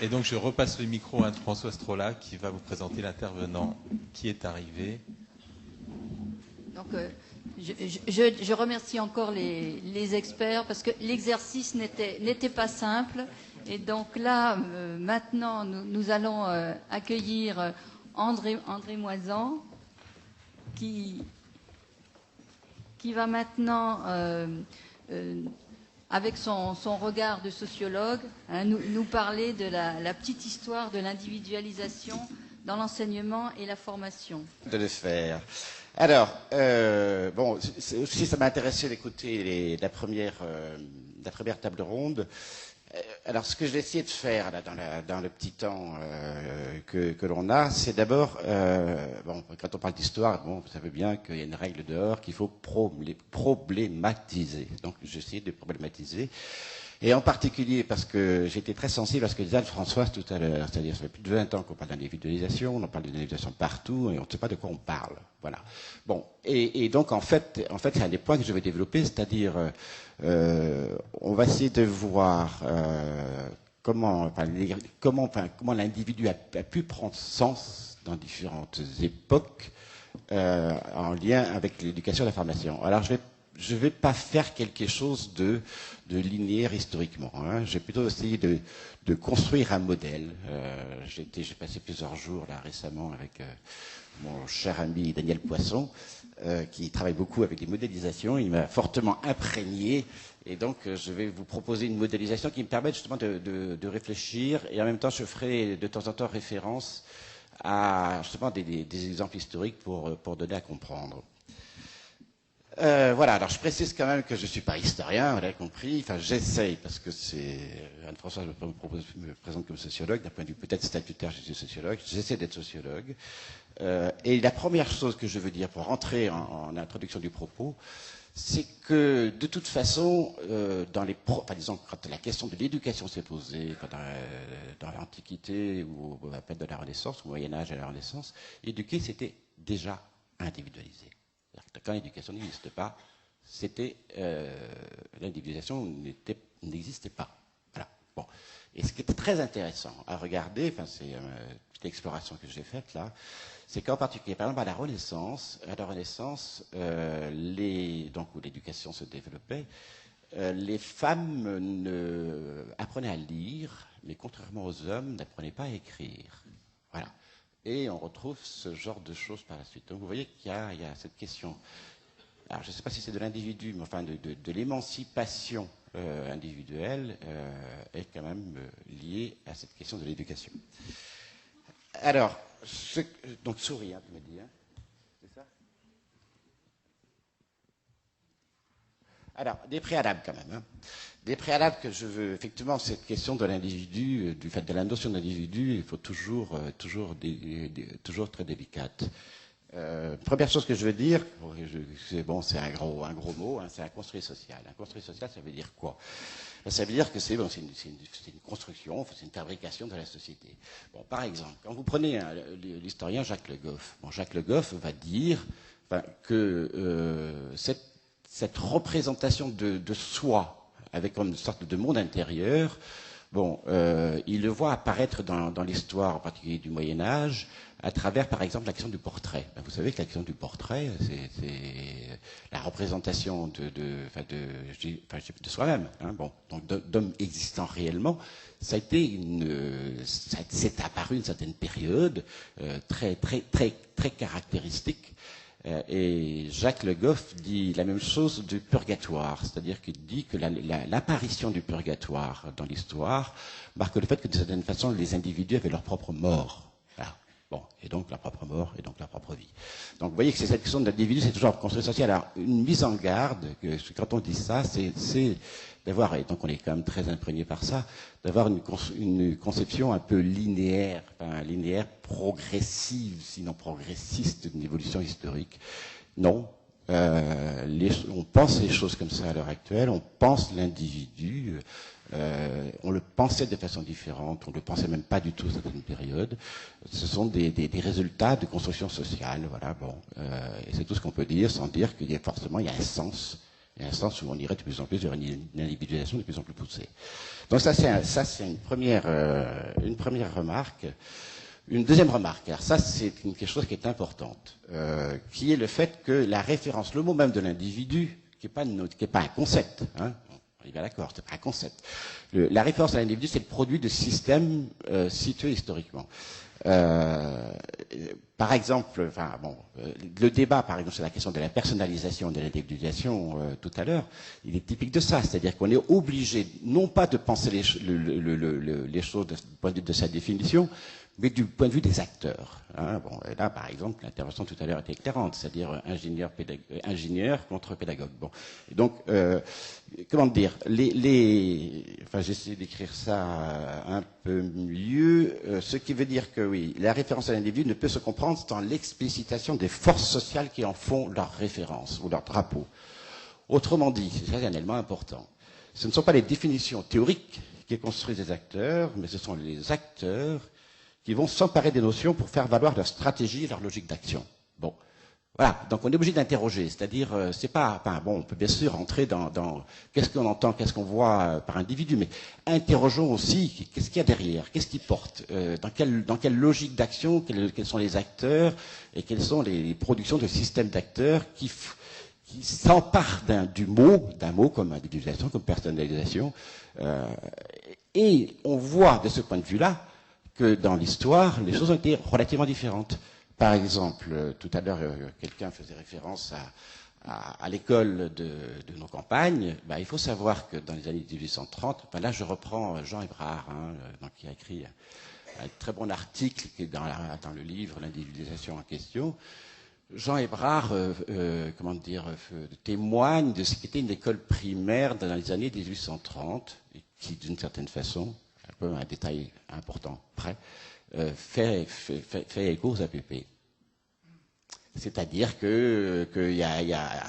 Et donc je repasse le micro à Anne-Françoise Strola qui va vous présenter l'intervenant qui est arrivé. Donc, je remercie encore les experts parce que l'exercice n'était pas simple. Et donc là, maintenant, nous allons accueillir André Moisan qui va maintenant, avec son regard de sociologue, nous parler de la petite histoire de l'individualisation dans l'enseignement et la formation. De le faire. Alors, bon, aussi ça m'a intéressé d'écouter la première table ronde. Alors, ce que je vais essayer de faire là, dans le petit temps que l'on a, c'est d'abord, bon, quand on parle d'histoire, bon, vous savez bien qu'il y a une règle dehors qu'il faut problématiser. Donc, j'ai essayé de problématiser. Et en particulier parce que j'étais très sensible à ce que disait Anne-Françoise tout à l'heure. C'est-à-dire, ça fait plus de 20 ans qu'on parle d'individualisation, on parle d'individualisation partout, et on ne sait pas de quoi on parle. Voilà. Bon. Et donc, en fait, c'est un des points que je vais développer, c'est-à-dire, on va essayer de voir comment l'individu a pu prendre sens dans différentes époques en lien avec l'éducation et la formation. Alors, je vais pas faire quelque chose de linéaire historiquement. Hein. J'ai plutôt essayé de construire un modèle. J'ai passé plusieurs jours là récemment avec mon cher ami Daniel Poisson, qui travaille beaucoup avec les modélisations. Il m'a fortement imprégné. Et donc, je vais vous proposer une modélisation qui me permet justement de réfléchir. Et en même temps, je ferai de temps en temps référence à justement des exemples historiques pour donner à comprendre. Voilà, alors je précise quand même que je ne suis pas historien, vous l'avez compris, enfin j'essaye, parce que c'est Anne-Françoise me présente comme sociologue, d'un point de vue peut-être statutaire, je suis sociologue, j'essaie d'être sociologue. Et la première chose que je veux dire pour rentrer en introduction du propos, c'est que de toute façon, disons, quand la question de l'éducation s'est posée, dans l'Antiquité ou à peine de la Renaissance, au Moyen-Âge et à la Renaissance, éduquer c'était déjà individualisé. Quand l'éducation n'existe pas, l'individualisation n'existait pas. Voilà. Bon. Et ce qui est très intéressant à regarder, enfin c'est une petite exploration que j'ai faite là, c'est qu'en particulier, par exemple, à la Renaissance, où l'éducation se développait, les femmes apprenaient à lire, mais contrairement aux hommes, n'apprenaient pas à écrire. Voilà. Et on retrouve ce genre de choses par la suite. Donc vous voyez qu'il y a cette question. Alors je ne sais pas si c'est de l'individu, mais enfin de l'émancipation individuelle est quand même liée à cette question de l'éducation. Alors, donc souris, hein, tu me dis, hein, c'est ça? Alors, des préalables quand même. Hein. Des préalables que je veux, effectivement, cette question de l'individu, du fait de la notion d'individu, il faut toujours très délicate. Première chose que je veux dire, c'est un gros mot, hein, c'est un construit social. Un construit social, ça veut dire quoi? Ça veut dire que c'est une construction, c'est une fabrication de la société. Bon, par exemple, quand vous prenez l'historien Jacques Le Goff, Jacques Le Goff va dire que cette représentation de soi, avec une sorte de monde intérieur, il le voit apparaître dans l'histoire, en particulier du Moyen-Âge, à travers, par exemple, la question du portrait. Vous savez que la question du portrait, c'est la représentation de soi-même. Hein, donc d'hommes existant réellement. Ça a été c'est apparu une certaine période très caractéristique. Et Jacques Le Goff dit la même chose du purgatoire, c'est-à-dire qu'il dit que l'apparition du purgatoire dans l'histoire marque le fait que, d'une certaine façon, les individus avaient leur propre mort. Voilà. Bon, et donc leur propre mort, et donc leur propre vie. Donc vous voyez que cette question de l'individu, c'est toujours un construit social. Alors, une mise en garde, quand on dit ça, c'est d'avoir, et donc on est quand même très imprégné par ça, d'avoir une conception un peu linéaire progressive, sinon progressiste d'une évolution historique. Non. On pense les choses comme ça à l'heure actuelle, on pense l'individu, on le pensait de façon différente, on ne le pensait même pas du tout à certaines périodes. Ce sont des résultats de construction sociale, voilà, et c'est tout ce qu'on peut dire, sans dire qu'il y a forcément un sens Il y a un sens où on irait de plus en plus vers une individualisation de plus en plus poussée. Donc ça, c'est une première remarque. Une deuxième remarque, alors ça, c'est quelque chose qui est importante, qui est le fait que la référence, le mot même de l'individu, qui n'est pas un concept, hein, on est bien d'accord, c'est pas un concept. La référence à l'individu, c'est le produit de systèmes situés historiquement. Par exemple, le débat, par exemple, sur la question de la personnalisation de l'individualisation tout à l'heure, il est typique de ça, c'est-à-dire qu'on est obligé, non pas de penser les choses du point de vue de sa définition, mais du point de vue des acteurs. Hein. Bon, et là, par exemple, l'intervention tout à l'heure était éclairante, c'est-à-dire ingénieur contre pédagogue. Bon, et donc, comment dire, j'essaie d'écrire ça un peu mieux, ce qui veut dire que oui, la référence à l'individu ne peut se comprendre sans l'explicitation des forces sociales qui en font leur référence ou leur drapeau. Autrement dit, c'est un élément important. Ce ne sont pas les définitions théoriques qui construisent les acteurs, mais ce sont les acteurs qui vont s'emparer des notions pour faire valoir leur stratégie et leur logique d'action. Bon, voilà. Donc on est obligé d'interroger, c'est-à-dire c'est pas, on peut bien sûr entrer dans qu'est-ce qu'on entend, qu'est-ce qu'on voit par individu, mais interrogeons aussi qu'est-ce qu'il y a derrière, qu'est-ce qui porte, dans quelle logique d'action, quels sont les acteurs et quelles sont les productions de systèmes d'acteurs qui s'emparent d'un mot comme individualisation, comme personnalisation, et on voit de ce point de vue-là que dans l'histoire, les choses ont été relativement différentes. Par exemple, tout à l'heure, quelqu'un faisait référence à l'école de nos campagnes. Il faut savoir que dans les années 1830, là je reprends Jean Hébrard, qui a écrit un très bon article qui est dans le livre L'individualisation en question. Jean Hébrard témoigne de ce qu'était une école primaire dans les années 1830, et qui, d'une certaine façon, un détail important près, fait écho aux APP. C'est-à-dire que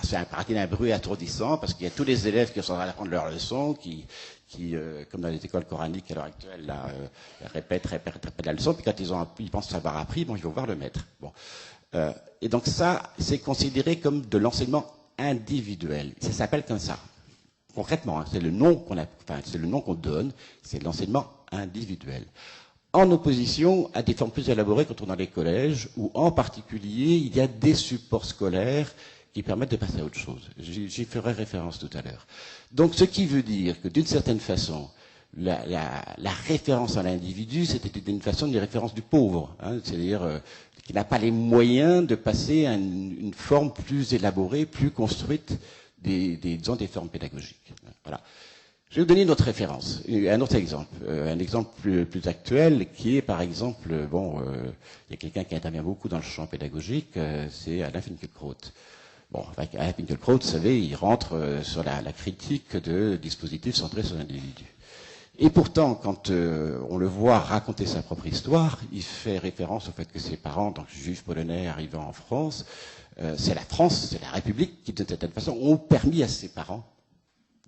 c'est un parti d'un bruit assourdissant parce qu'il y a tous les élèves qui sont en train d'apprendre leurs leçons, qui comme dans les écoles coraniques à l'heure actuelle, répètent la leçon, puis quand ils pensent avoir appris, ils vont voir le maître. Bon. Et donc ça, c'est considéré comme de l'enseignement individuel. Ça s'appelle comme ça. Concrètement, c'est le nom qu'on donne, c'est l'enseignement individuel. En opposition à des formes plus élaborées quand on est dans les collèges, où en particulier, il y a des supports scolaires qui permettent de passer à autre chose. J'y ferai référence tout à l'heure. Donc, ce qui veut dire que d'une certaine façon, la référence à l'individu, c'était d'une façon une référence du pauvre, c'est-à-dire qui n'a pas les moyens de passer à une forme plus élaborée, plus construite des formes pédagogiques. Voilà. Je vais vous donner une autre référence, un autre exemple, un exemple plus actuel qui est par exemple, il y a quelqu'un qui intervient beaucoup dans le champ pédagogique, c'est Alain Finkielkraut. Bon, avec Alain Finkielkraut, vous savez, il rentre sur la critique de dispositifs centrés sur l'individu. Et pourtant, quand on le voit raconter sa propre histoire, il fait référence au fait que ses parents, donc juifs polonais arrivant en France, c'est la France, c'est la République qui, de certaine façon, ont permis à ses parents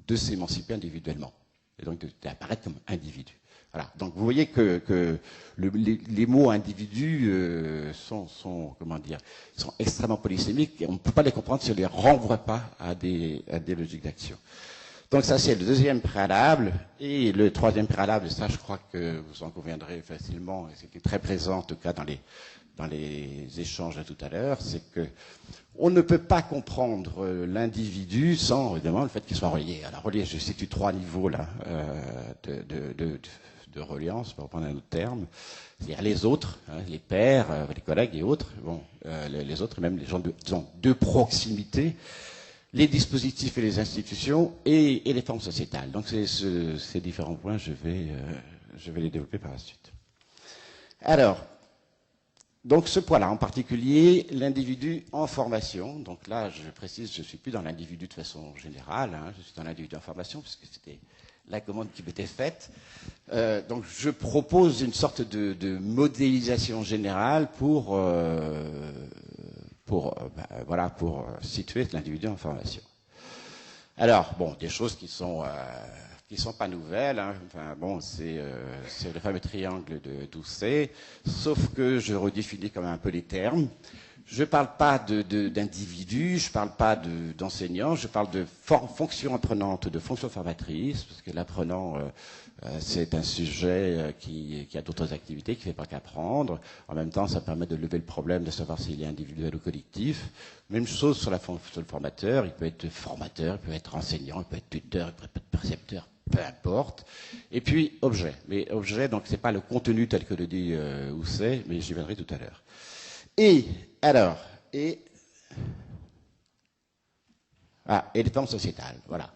de s'émanciper individuellement, et donc d'apparaître comme individu. Voilà. Donc vous voyez que les mots individu sont extrêmement polysémiques, et on ne peut pas les comprendre si on ne les renvoie pas à des logiques d'action. Donc ça, c'est le deuxième préalable. Et le troisième préalable, ça, je crois que vous en conviendrez facilement, et c'était très présent, en tout cas, dans les échanges de tout à l'heure, c'est que on ne peut pas comprendre l'individu sans, évidemment, le fait qu'il soit relié. Alors, relié, je situe 3 niveaux, là, de reliance, pour reprendre un autre terme. C'est-à-dire les autres, les pairs, les collègues et autres, les autres, même les gens de proximité, les dispositifs et les institutions et les formes sociétales. Donc, ces différents points, je vais les développer par la suite. Alors, donc ce point-là, en particulier, l'individu en formation. Donc là, je précise, je ne suis plus dans l'individu de façon générale, je suis dans l'individu en formation, puisque c'était la commande qui m'était faite. Donc je propose une sorte de modélisation générale pour situer l'individu en formation. Alors, des choses qui sont pas nouvelles. C'est le fameux triangle de Doucet, sauf que je redéfinis quand même un peu les termes. Je ne parle pas d'individus, je ne parle pas d'enseignants, je parle de fonction apprenante, de fonction formatrice, parce que l'apprenant, c'est un sujet qui a d'autres activités, qui ne fait pas qu'apprendre. En même temps, ça permet de lever le problème de savoir s'il est individuel ou collectif. Même chose sur le formateur, il peut être formateur, il peut être enseignant, il peut être tuteur, il peut être précepteur, peu importe. Et puis, objet. Mais objet, donc, c'est pas le contenu tel que le dit Housset, mais j'y viendrai tout à l'heure. Et les formes sociétales, voilà.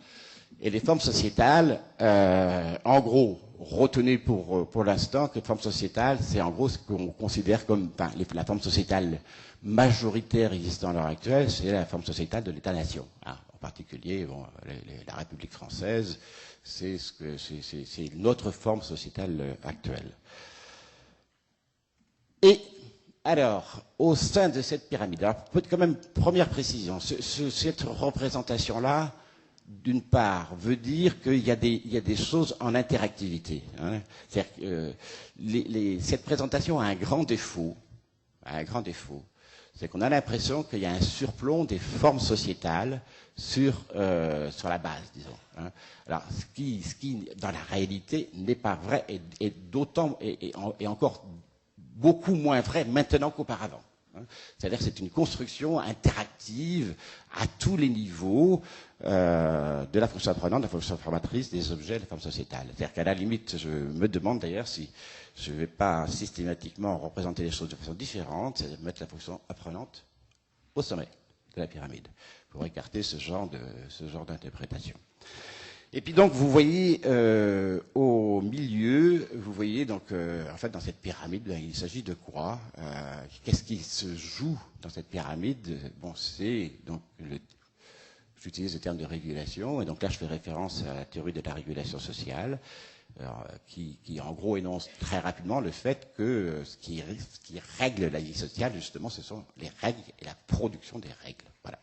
Et les formes sociétales, en gros, retenez pour l'instant que les formes sociétales, c'est en gros ce qu'on considère comme la forme sociétale majoritaire existant à l'heure actuelle, c'est la forme sociétale de l'État-nation. En particulier, bon, la République française, c'est notre forme sociétale actuelle. Et alors, au sein de cette pyramide, alors peut-être quand même, première précision, cette représentation-là, d'une part, veut dire qu'il y a des choses en interactivité. Hein. C'est-à-dire que cette présentation a un grand défaut, c'est qu'on a l'impression qu'il y a un surplomb des formes sociétales sur la base, disons. Hein. Alors, ce qui, dans la réalité, n'est pas vrai, et d'autant, et encore beaucoup moins vrai maintenant qu'auparavant. C'est-à-dire que c'est une construction interactive à tous les niveaux de la fonction apprenante, de la fonction formatrice, des objets, de la forme sociétale. C'est-à-dire qu'à la limite, je me demande d'ailleurs si je ne vais pas systématiquement représenter les choses de façon différente, c'est-à-dire mettre la fonction apprenante au sommet de la pyramide, pour écarter ce genre d'interprétation. Et puis donc, vous voyez au milieu, vous voyez donc, en fait, dans cette pyramide, il s'agit de quoi? Qu'est-ce qui se joue dans cette pyramide? Bon, c'est donc, j'utilise le terme de régulation, et donc là, je fais référence à la théorie de la régulation sociale, qui en gros énonce très rapidement le fait que ce qui règle la vie sociale, justement, ce sont les règles et la production des règles. Voilà.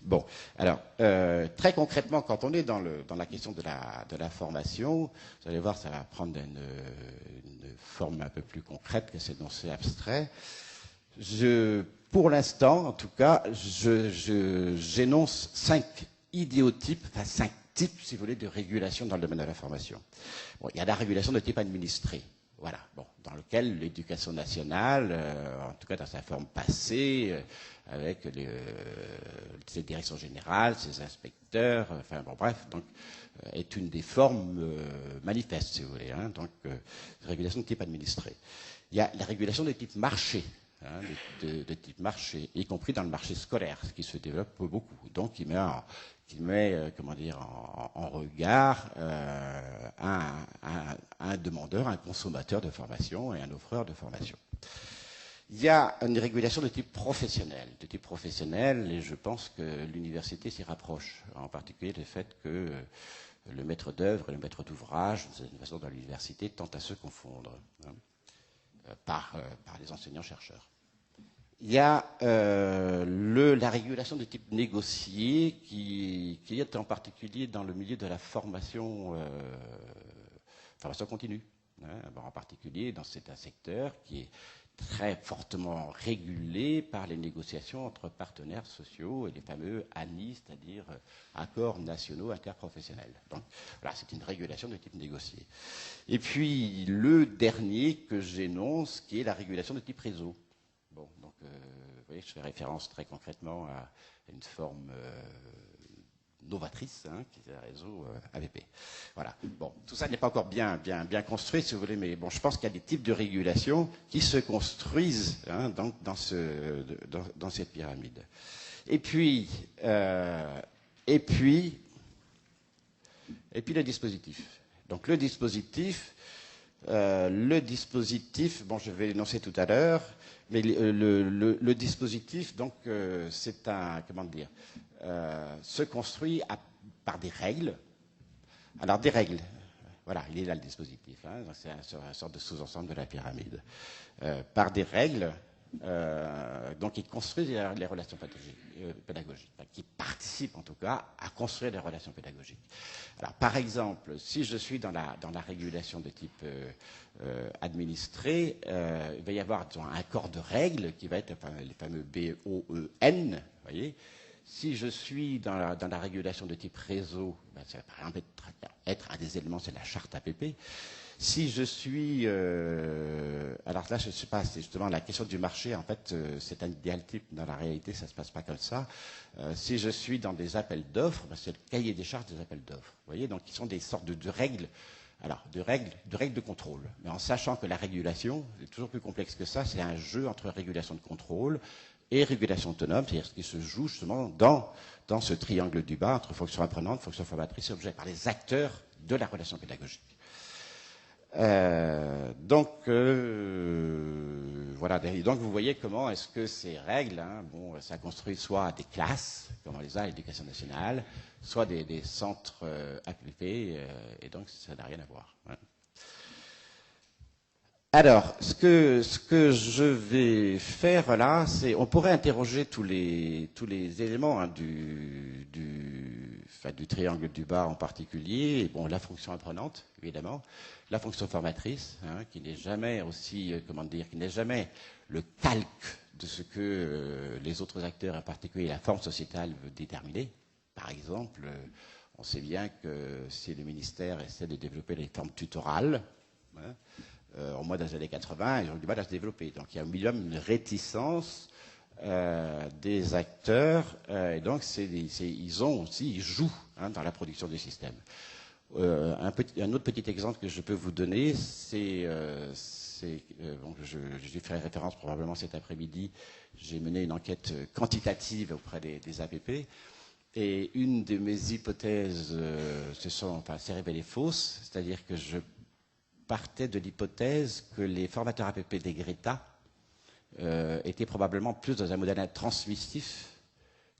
Bon, alors, très concrètement, quand on est dans la question de la formation, vous allez voir, ça va prendre une forme un peu plus concrète que ces énoncés abstraits. Pour l'instant, en tout cas, j'énonce 5 idéotypes, enfin 5 types, si vous voulez, de régulation dans le domaine de la formation. Bon, il y a la régulation de type administré. Voilà, bon, dans lequel l'éducation nationale, en tout cas dans sa forme passée, avec ses directions générales, ses inspecteurs, enfin bon bref, donc est une des formes manifestes, si vous voulez. Hein, donc, régulation de type administré. Il y a la régulation de type marché, hein, de type marché, y compris dans le marché scolaire, ce qui se développe beaucoup. Donc, il met en regard un demandeur, un consommateur de formation et un offreur de formation. Il y a une régulation de type professionnel. Et je pense que l'université s'y rapproche, en particulier le fait que le maître d'œuvre et le maître d'ouvrage, d'une certaine façon, dans l'université, tentent à se confondre par les enseignants-chercheurs. Il y a la régulation de type négocié qui est en particulier dans le milieu de la formation continue. Hein, en particulier, c'est un secteur qui est très fortement régulé par les négociations entre partenaires sociaux et les fameux ANI, c'est-à-dire accords nationaux interprofessionnels. Donc voilà, c'est une régulation de type négocié. Et puis le dernier que j'énonce, qui est la régulation de type réseau. Bon, donc, vous voyez, je fais référence très concrètement à une forme novatrice, hein, qui est un réseau AVP. Voilà. Bon, tout ça n'est pas encore bien construit, si vous voulez, mais bon, je pense qu'il y a des types de régulation qui se construisent, hein, dans cette pyramide. Et puis le dispositif. Donc le dispositif, bon, je vais l'énoncer tout à l'heure. Mais le dispositif, donc, c'est se construit par des règles. Alors, des règles. Voilà, il est là le dispositif. Hein, c'est une sorte de sous-ensemble de la pyramide. Par des règles, donc qui construisent les relations pédagogiques, qui participent en tout cas à construire les relations pédagogiques. Alors, par exemple, si je suis dans la régulation de type administré, il va y avoir un corps de règles qui va être les fameux BOEN, voyez. Si je suis dans la régulation de type réseau, ça va par exemple être un des éléments, c'est la charte APP. Si je suis... alors là, je ne sais pas, c'est justement la question du marché, en fait, c'est un idéal type. Dans la réalité, ça ne se passe pas comme ça. Si je suis dans des appels d'offres, c'est le cahier des charges des appels d'offres. Vous voyez, donc, ils sont des sortes de règles, alors, de règles de contrôle. Mais en sachant que la régulation, c'est toujours plus complexe que ça, c'est un jeu entre régulation de contrôle et régulation autonome, c'est-à-dire ce qui se joue justement dans ce triangle du bas entre fonction apprenante, fonction formatrice et objet, par les acteurs de la relation pédagogique. Voilà. Et donc vous voyez comment est-ce que ces règles, ça construit soit des classes, comme on les a à l'Éducation nationale, soit des centres APP, et donc ça n'a rien à voir. Hein. Alors, ce que je vais faire là, c'est, on pourrait interroger tous les éléments du triangle du bas en particulier, et bon, la fonction apprenante, évidemment, la fonction formatrice, qui n'est jamais aussi, qui n'est jamais le calque de ce que les autres acteurs, en particulier la forme sociétale, veut déterminer. Par exemple, on sait bien que si le ministère essaie de développer les formes tutorales, au moins dans les années 80, ils ont du mal à se développer. Donc il y a au minimum une réticence des acteurs, et donc ils jouent dans la production du système. Un autre petit exemple que je peux vous donner, j'ai fait référence probablement cet après-midi, j'ai mené une enquête quantitative auprès des APP, et une de mes hypothèses s'est révélée fausse, c'est-à-dire que je partait de l'hypothèse que les formateurs APP des Greta étaient probablement plus dans un modèle transmissif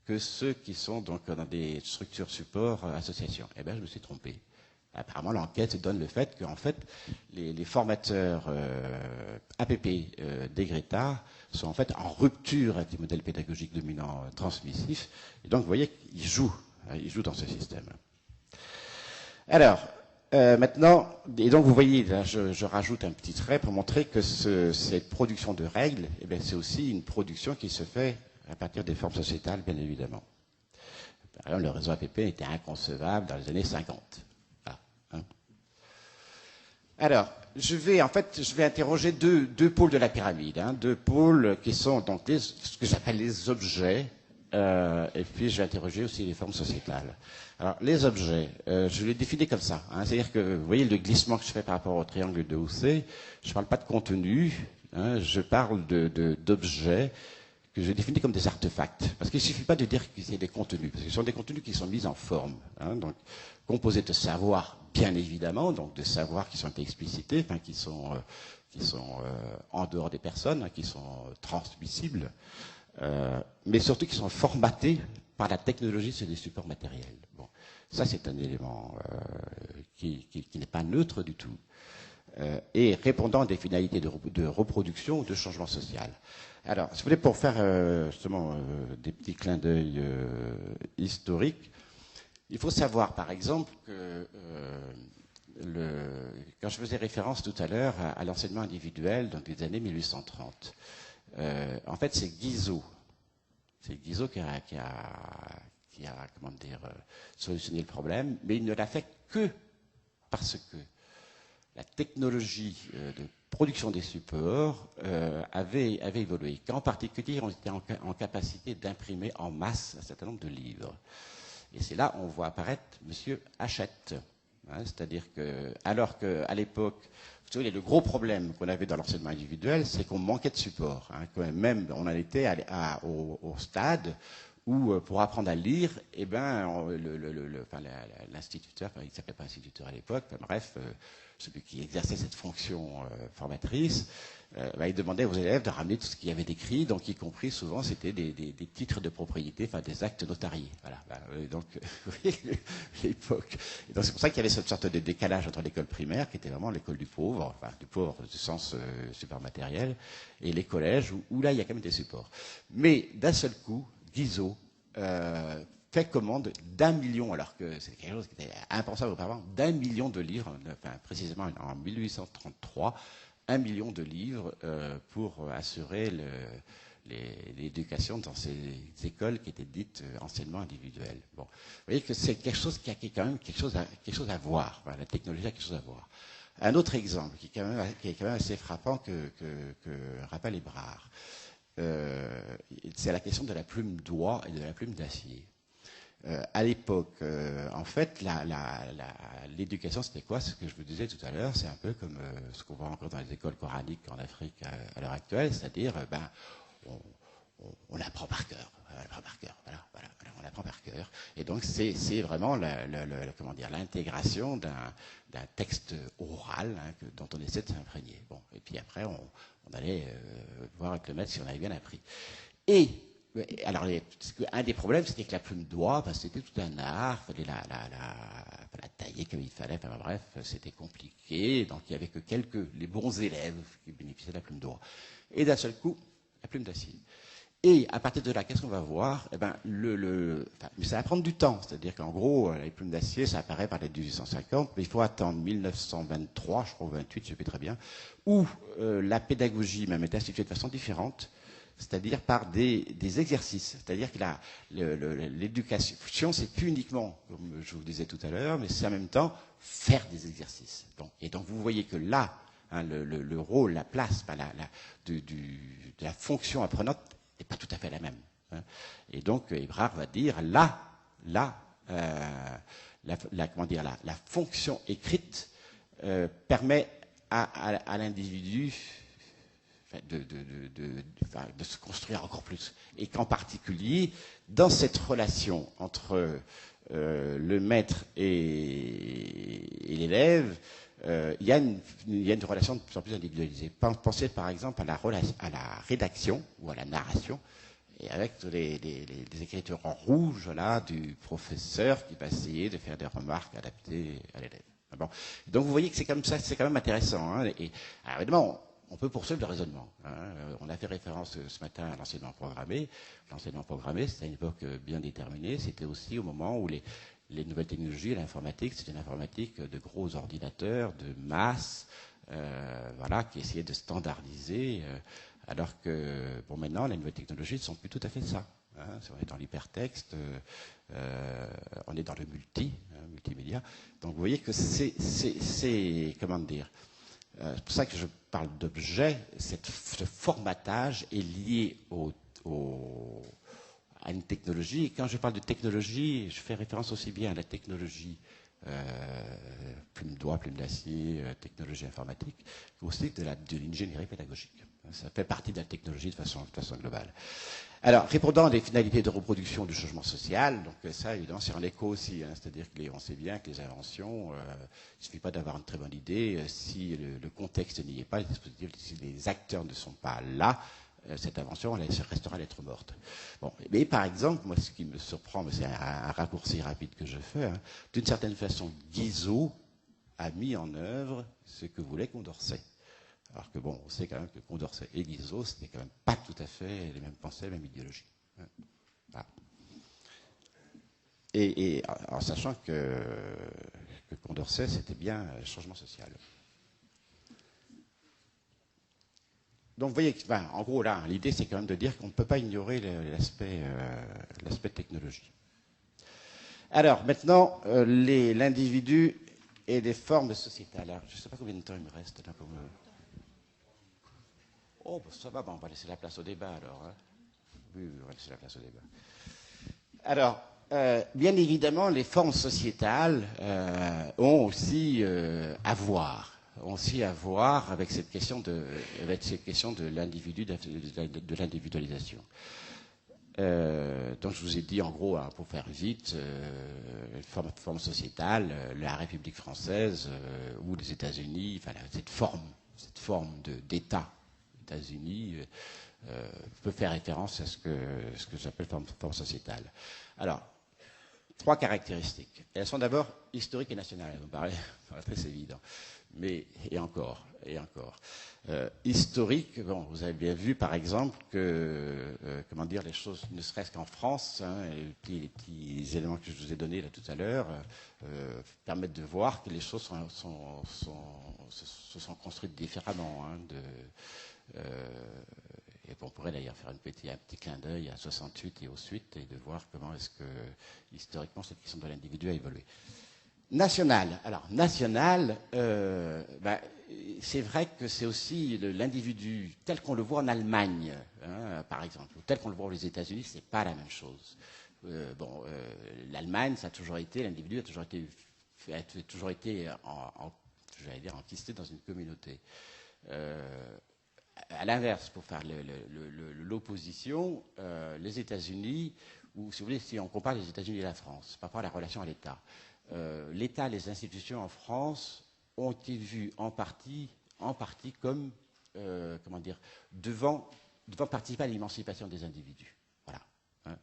que ceux qui sont donc dans des structures support associations. Eh bien, je me suis trompé. Apparemment, l'enquête donne le fait qu'en fait, les formateurs APP des Greta sont en fait en rupture avec les modèles pédagogiques dominants transmissifs. Et donc, vous voyez qu'ils jouent dans ce système. Alors, maintenant, et donc vous voyez, là, je rajoute un petit trait pour montrer que cette production de règles, eh bien, c'est aussi une production qui se fait à partir des formes sociétales, bien évidemment. Par exemple, le réseau APP était inconcevable dans les années 50. Alors, je vais interroger deux pôles de la pyramide, deux pôles qui sont donc ce que j'appelle les objets, et puis je vais interroger aussi les formes sociétales. Alors, les objets, je les définis comme ça. C'est-à-dire que, vous voyez le glissement que je fais par rapport au triangle de Housset, je ne parle pas de contenu, je parle d'objets que je définis comme des artefacts. Parce qu'il ne suffit pas de dire que c'est des contenus, parce que ce sont des contenus qui sont mis en forme. Donc, composés de savoir, bien évidemment, donc de savoirs qui sont explicités, qui sont en dehors des personnes, qui sont transmissibles, mais surtout qui sont formatés par la technologie sur des supports matériels. Bon, ça c'est un élément qui n'est pas neutre du tout, et répondant à des finalités de reproduction ou de changement social. Alors, si vous voulez, pour faire justement des petits clins d'œil historiques, il faut savoir, par exemple, que quand je faisais référence tout à l'heure à l'enseignement individuel, donc des années 1830, en fait, c'est Guizot. C'est Guizot qui a solutionné le problème, mais il ne l'a fait que parce que la technologie de production des supports avait évolué. Qu'en particulier, on était en capacité d'imprimer en masse un certain nombre de livres. Et c'est là on voit apparaître M. Hachette. C'est-à-dire que, alors qu'à l'époque, vous savez, le gros problème qu'on avait dans l'enseignement individuel, c'est qu'on manquait de support. Quand même, on en était au stade où pour apprendre à lire, eh ben, l'instituteur, il ne s'appelait pas instituteur à l'époque, bref, celui qui exerçait cette fonction formatrice, il demandait aux élèves de ramener tout ce qu'il y avait d'écrit, donc y compris souvent c'était des titres de propriété, enfin des actes notariés. Voilà. Donc, vous voyez l'époque. Et donc c'est pour ça qu'il y avait cette sorte de décalage entre l'école primaire, qui était vraiment l'école du pauvre, enfin du pauvre du sens super matériel, et les collèges où là il y a quand même des supports. Mais d'un seul coup, Guizot fait commande d'1 million, alors que c'est quelque chose qui était impensable auparavant, d'1 million de livres, enfin précisément en 1833, 1 million de livres pour assurer l'éducation dans ces écoles qui étaient dites enseignement individuel. Bon, vous voyez que c'est quelque chose qui a quand même quelque chose à voir. Enfin, la technologie a quelque chose à voir. Un autre exemple qui est quand même assez frappant que rappelle Hébrard, c'est la question de la plume d'oie et de la plume d'acier. À l'époque, en fait, l'éducation, c'était quoi? Ce que je vous disais tout à l'heure, c'est un peu comme ce qu'on voit encore dans les écoles coraniques en Afrique à l'heure actuelle, c'est-à-dire, on apprend par cœur. On apprend par cœur. Voilà, on apprend par cœur. Et donc, c'est vraiment l'intégration d'un texte oral dont on essaie de s'imprégner. Bon, et puis après, on allait voir avec le maître si on avait bien appris. Et alors, un des problèmes, c'était que la plume d'oie, c'était tout un art, il fallait la tailler comme il fallait, enfin bref, c'était compliqué, donc il n'y avait que les bons élèves qui bénéficiaient de la plume d'oie. Et d'un seul coup, la plume d'acier. Et à partir de là, qu'est-ce qu'on va voir? Eh ben, mais ça va prendre du temps, c'est-à-dire qu'en gros, les plumes d'acier, ça apparaît par les 1850, mais il faut attendre 1923, je crois, ou 28, je ne sais plus très bien, où la pédagogie même est instituée de façon différente, c'est-à-dire par des exercices. C'est-à-dire que l'éducation, c'est plus uniquement, comme je vous disais tout à l'heure, mais c'est en même temps faire des exercices. Bon. Et donc vous voyez que là, le rôle, la place de la fonction apprenante n'est pas tout à fait la même. Et donc Hébrard va dire, la fonction écrite permet à l'individu de se construire encore plus. Et qu'en particulier, dans cette relation entre le maître et l'élève, il y a une relation de plus en plus individualisée. Pensez par exemple à la rédaction ou à la narration, et avec les écritures en rouge là, du professeur qui va essayer de faire des remarques adaptées à l'élève. Bon. Donc vous voyez que c'est comme ça, c'est quand même intéressant. Alors évidemment, on peut poursuivre le raisonnement. On a fait référence ce matin à l'enseignement programmé. L'enseignement programmé, c'était à une époque bien déterminée. C'était aussi au moment où les nouvelles technologies, l'informatique, c'était une informatique de gros ordinateurs, de masse, qui essayaient de standardiser. Alors que, maintenant, les nouvelles technologies ne sont plus tout à fait ça. On est dans l'hypertexte, on est dans le multimédia. Donc vous voyez que c'est comment dire, c'est pour ça que je parle d'objet. Ce formatage est lié à une technologie. Et quand je parle de technologie, je fais référence aussi bien à la technologie plume d'oie, plume d'acier, technologie informatique, aussi de l'ingénierie pédagogique. Ça fait partie de la technologie de façon globale. Alors, répondant à des finalités de reproduction du changement social, donc ça, évidemment, c'est en écho aussi. C'est-à-dire qu'on sait bien que les inventions, il ne suffit pas d'avoir une très bonne idée. Si le contexte n'y est pas, si les acteurs ne sont pas là, cette invention, elle restera lettre morte. Bon, mais par exemple, moi, ce qui me surprend, c'est un raccourci rapide que je fais, d'une certaine façon, Guizot a mis en œuvre ce que voulait Condorcet. Alors que bon, on sait quand même que Condorcet et Guizot, c'était quand même pas tout à fait les mêmes pensées, les mêmes idéologies. Voilà. Et en sachant que Condorcet, c'était bien le changement social. Donc vous voyez, en gros là, l'idée c'est quand même de dire qu'on ne peut pas ignorer l'aspect technologie. Alors maintenant, l'individu et les formes sociétales. Alors, je ne sais pas combien de temps il me reste là pour me... Oh, ça va, on va laisser la place au débat alors. Oui, on va laisser la place au débat. Alors, bien évidemment, les formes sociétales ont aussi à voir avec cette question de l'individu, de l'individualisation. Donc je vous ai dit en gros, hein, pour faire vite, forme sociétale, la République française ou les États-Unis, enfin cette forme d'État États-Unis peut faire référence à ce que j'appelle forme sociétale. Alors, 3 caractéristiques. Elles sont d'abord historiques et nationales. Vous me paraît très évident. Mais, et encore. Historique, bon, vous avez bien vu par exemple que, comment dire, les choses, ne serait-ce qu'en France, hein, les petits éléments que je vous ai donnés là tout à l'heure, permettent de voir que les choses se sont construites différemment. Hein, et on pourrait d'ailleurs faire un petit clin d'œil à 68 et aux suites et de voir comment est-ce que, historiquement, cette question de l'individu a évolué. National. Alors, national, c'est vrai que c'est aussi l'individu tel qu'on le voit en Allemagne, hein, par exemple, ou tel qu'on le voit aux États-Unis, c'est pas la même chose. L'Allemagne, ça a toujours été, l'individu a toujours été j'allais dire, enquisté dans une communauté. À l'inverse, pour faire l'opposition, les États-Unis, ou si vous voulez, si on compare les États-Unis et la France, par rapport à la relation à l'État, l'État, les institutions en France ont été vues en partie comme, comment dire, devant participer à l'émancipation des individus. Voilà. Hein.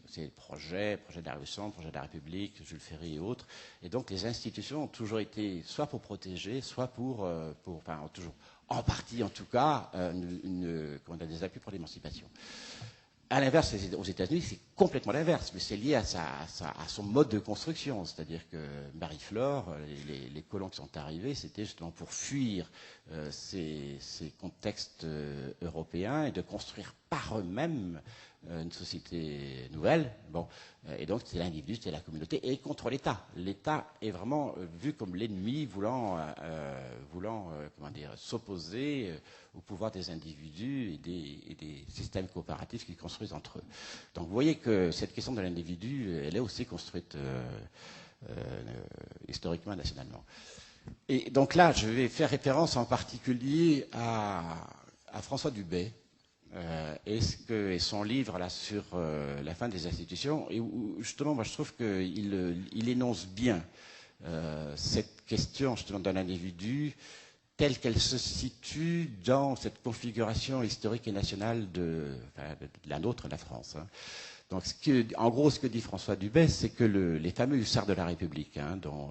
C'est le projet de la Révolution, projet de la République, Jules Ferry et autres. Et donc les institutions ont toujours été soit pour protéger, soit enfin, toujours, en partie en tout cas, des appuis pour l'émancipation. À l'inverse, aux États-Unis, c'est complètement l'inverse, mais c'est lié à son mode de construction. C'est-à-dire que Marie-Flore, les colons qui sont arrivés, c'était justement pour fuir ces contextes européens et de construire par eux-mêmes une société nouvelle. Bon, et donc c'est l'individu, c'est la communauté, et contre l'État. L'État est vraiment vu comme l'ennemi voulant comment dire, s'opposer au pouvoir des individus et des systèmes coopératifs qu'ils construisent entre eux. Donc vous voyez que cette question de l'individu, elle est aussi construite historiquement et nationalement. Et donc là, je vais faire référence en particulier à François Dubay, et son livre là sur la fin des institutions, et où justement moi je trouve qu'il énonce bien cette question justement d'un individu telle qu'elle se situe dans cette configuration historique et nationale de la nôtre, la France. Hein. Donc en gros ce que dit François Dubay, c'est que les fameux hussards de la République, hein, dont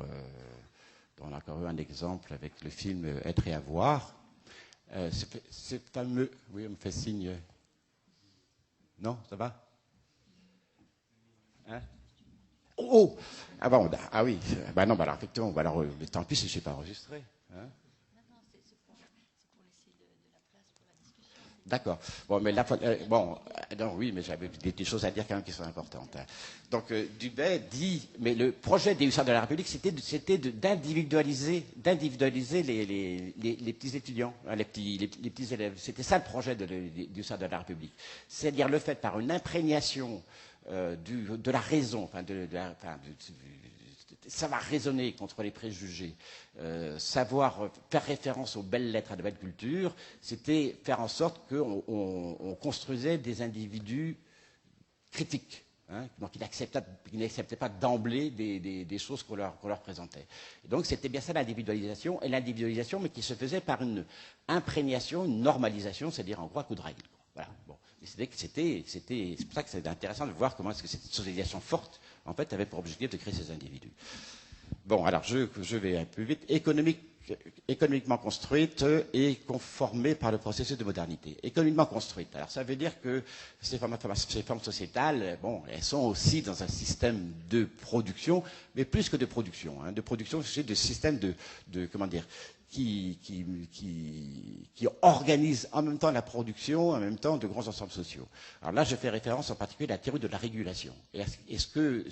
on a encore eu un exemple avec le film Être et avoir, c'est fameux. Oui, on me fait signe. Non, ça va? Hein? Oh! Ah bon, ah oui. Bah non, bah alors effectivement, bah alors, tant pis si je ne suis pas enregistré. Hein? Non, c'est pour laisser de la place pour la discussion. D'accord. Bon, mais là, non, oui, mais j'avais des choses à dire quand même qui sont importantes. Hein. Donc, Dubay dit, mais le projet des hussards de la République, c'était d'individualiser les petits étudiants, hein, les petits élèves. C'était ça le projet des hussards de la République. C'est-à-dire le fait par une imprégnation de la raison, savoir raisonner contre les préjugés, savoir faire référence aux belles lettres, à de belles cultures, c'était faire en sorte qu'on construisait des individus critiques, hein, donc qui n'acceptaient pas d'emblée des choses qu'on leur présentait. Et donc c'était bien ça l'individualisation, mais qui se faisait par une imprégnation, une normalisation, c'est-à-dire en gros à coup de règle. Voilà. Bon. C'est pour ça que c'est intéressant de voir comment est-ce que cette socialisation forte, en fait, avait pour objectif de créer ces individus. Bon, alors je vais un peu vite. Économiquement construite et conformée par le processus de modernité. Économiquement construite. Alors ça veut dire que ces formes sociétales, bon, elles sont aussi dans un système de production, mais plus que de production. Hein, de production, c'est des systèmes comment dire, qui organise en même temps la production, en même temps de grands ensembles sociaux. Alors là, je fais référence en particulier à la théorie de la régulation. Et ce que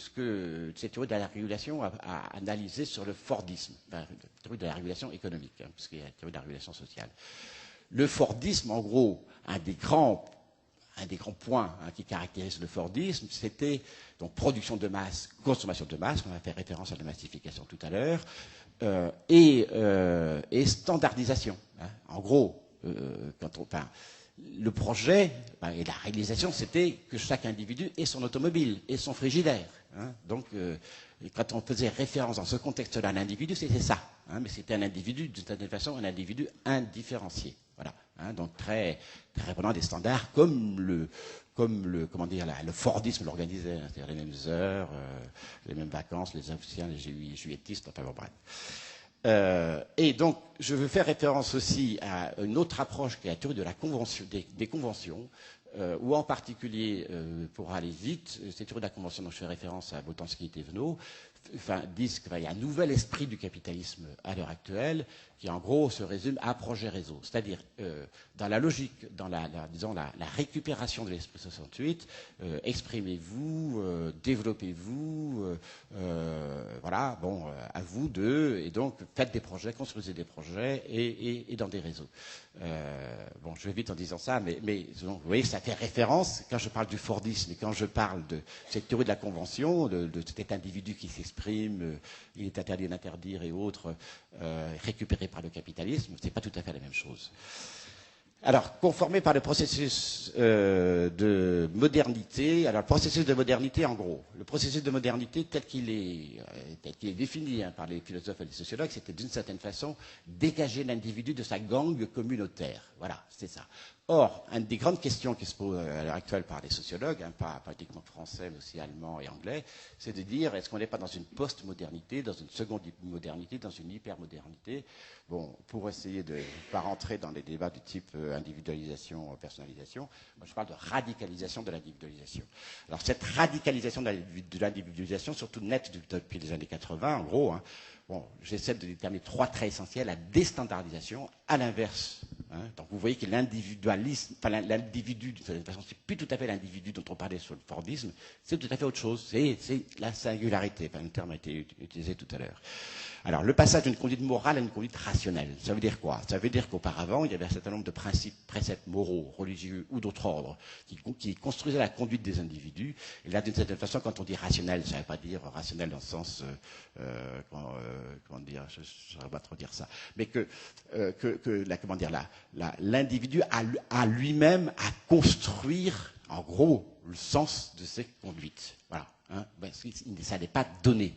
cette théorie de la régulation a analysé sur le Fordisme, la théorie de la régulation économique, hein, puisqu'il y a la théorie de la régulation sociale. Le Fordisme, en gros, un des grands points hein, qui caractérise le Fordisme, c'était donc production de masse, consommation de masse, on a fait référence à la massification tout à l'heure, et standardisation. Hein. En gros, le projet et la réalisation, c'était que chaque individu ait son automobile et son frigidaire. Hein. Donc, quand on faisait référence dans ce contexte-là à l'individu, c'était ça. Hein, mais c'était un individu, d'une certaine façon, un individu indifférencié. Voilà. Hein, donc très, très répondant à des standards comme le Fordisme l'organisait, hein, c'est-à-dire les mêmes heures, les mêmes vacances, les anciens, les juilletistes, enfin bon, bref. Et donc, je veux faire référence aussi à une autre approche qui est la théorie de la convention, des conventions, ou en particulier, pour aller vite, cette théorie de la convention dont je fais référence à Boltanski et Thévenot, disent qu'il y a un nouvel esprit du capitalisme à l'heure actuelle, qui en gros se résume à projet réseau. C'est-à-dire, dans la logique, dans la récupération de l'esprit 68, exprimez-vous, développez-vous, voilà, bon, à vous deux, et donc faites des projets, construisez des projets, et dans des réseaux. Bon, je vais vite en disant ça, mais donc, vous voyez, ça fait référence, quand je parle du Fordisme, et quand je parle de cette théorie de la convention, de cet individu qui s'exprime, il est interdit d'interdire et autres, récupéré par le capitalisme, c'est pas tout à fait la même chose. Alors, conformé par le processus de modernité, alors le processus de modernité, en gros, le processus de modernité tel qu'il est défini par les philosophes et les sociologues, c'était d'une certaine façon dégager l'individu de sa gangue communautaire. Voilà, c'est ça. Or, une des grandes questions qui se posent à l'heure actuelle par les sociologues, pas uniquement français, mais aussi allemands et anglais, c'est de dire, est-ce qu'on n'est pas dans une post-modernité, dans une seconde modernité, dans une hyper-modernité? Bon, pour essayer de ne pas rentrer dans les débats du type individualisation, personnalisation, moi je parle de radicalisation de l'individualisation. Alors cette radicalisation de l'individualisation, surtout nette depuis les années 80, en gros, hein, bon, j'essaie de déterminer 3 traits essentiels: la déstandardisation, à l'inverse. Hein, donc vous voyez que l'individualisme, enfin l'individu, de toute façon, c'est plus tout à fait l'individu dont on parlait sur le Fordisme, c'est tout à fait autre chose, c'est la singularité, enfin, le terme a été utilisé tout à l'heure. Alors, le passage d'une conduite morale à une conduite rationnelle, ça veut dire quoi? Ça veut dire qu'auparavant, il y avait un certain nombre de principes, préceptes moraux, religieux ou d'autres ordres qui construisaient la conduite des individus. Et là, d'une certaine façon, quand on dit rationnel, ça ne veut pas dire rationnel dans le sens, comment dire, je ne saurais pas trop dire ça, mais l'individu a lui-même à construire, en gros, le sens de ses conduites. Voilà. Hein, ça n'est pas donné.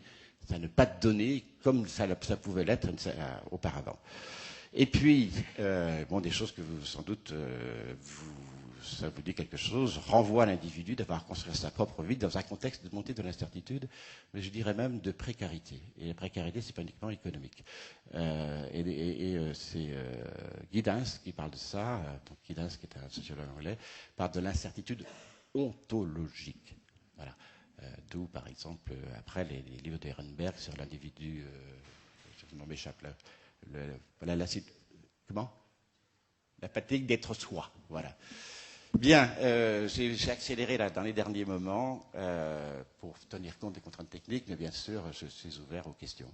Ça n'est pas donné comme ça pouvait l'être auparavant. Et puis, bon, des choses que vous, sans doute, ça vous dit quelque chose, renvoie à l'individu d'avoir construit sa propre vie dans un contexte de montée de l'incertitude, mais je dirais même de précarité. Et la précarité, c'est pas uniquement économique. C'est Giddens qui parle de ça, donc Giddens, qui est un sociologue anglais, parle de l'incertitude ontologique. Voilà. D'où, par exemple, après les livres d'Ehrenberg sur l'individu, je m'échappe là, comment? La fatigue d'être soi, voilà. Bien, j'ai accéléré là dans les derniers moments pour tenir compte des contraintes techniques, mais bien sûr, je suis ouvert aux questions.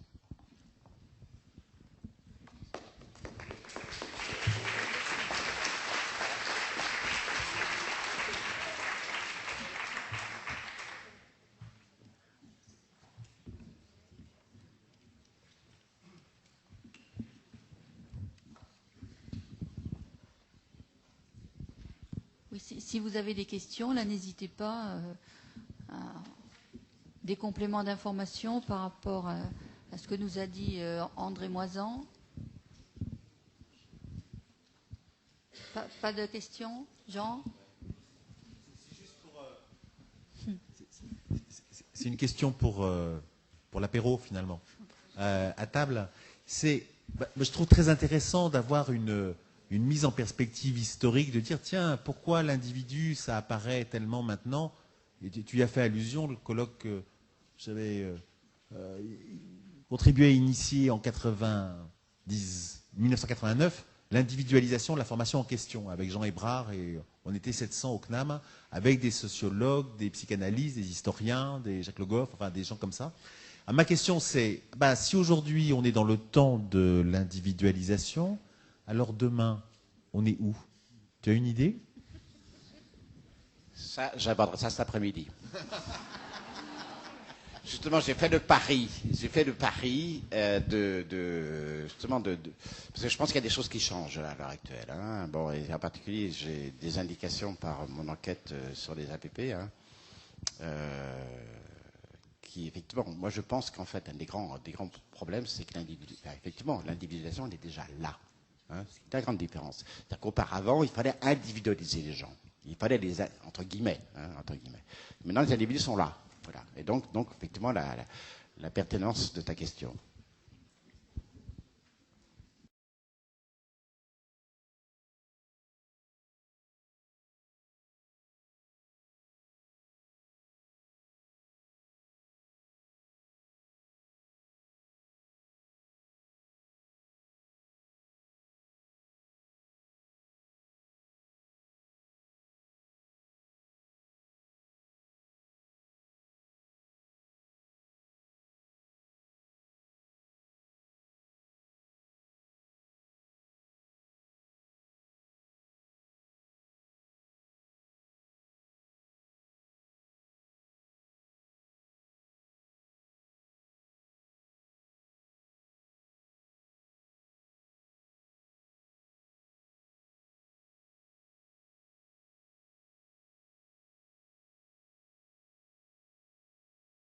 Oui, si vous avez des questions, là, n'hésitez pas à des compléments d'information par rapport à ce que nous a dit André Moisan. Pas de questions, Jean? C'est une question pour l'apéro, finalement. À table, je trouve très intéressant d'avoir une mise en perspective historique, de dire, tiens, pourquoi l'individu, ça apparaît tellement maintenant? Et tu y as fait allusion, le colloque que j'avais contribué à initier en 1989, l'individualisation de la formation en question, avec Jean Hébrard, et on était 700 au CNAM, avec des sociologues, des psychanalystes, des historiens, des Jacques Le Goff, enfin des gens comme ça. Alors, ma question c'est, si aujourd'hui on est dans le temps de l'individualisation, alors demain, on est où? Tu as une idée? Ça, j'aborderai ça cet après-midi. justement, j'ai fait le pari parce que je pense qu'il y a des choses qui changent à l'heure actuelle. Hein. Bon, et en particulier, j'ai des indications par mon enquête sur les APP, hein, qui effectivement, moi je pense qu'en fait, un des grands problèmes, c'est que l'individualisation, elle est déjà là. Hein, c'est la grande différence. C'est-à-dire qu'auparavant, il fallait individualiser les gens. Il fallait les, entre guillemets. Maintenant, les individus sont là. Voilà. Et donc effectivement, la pertinence de ta question.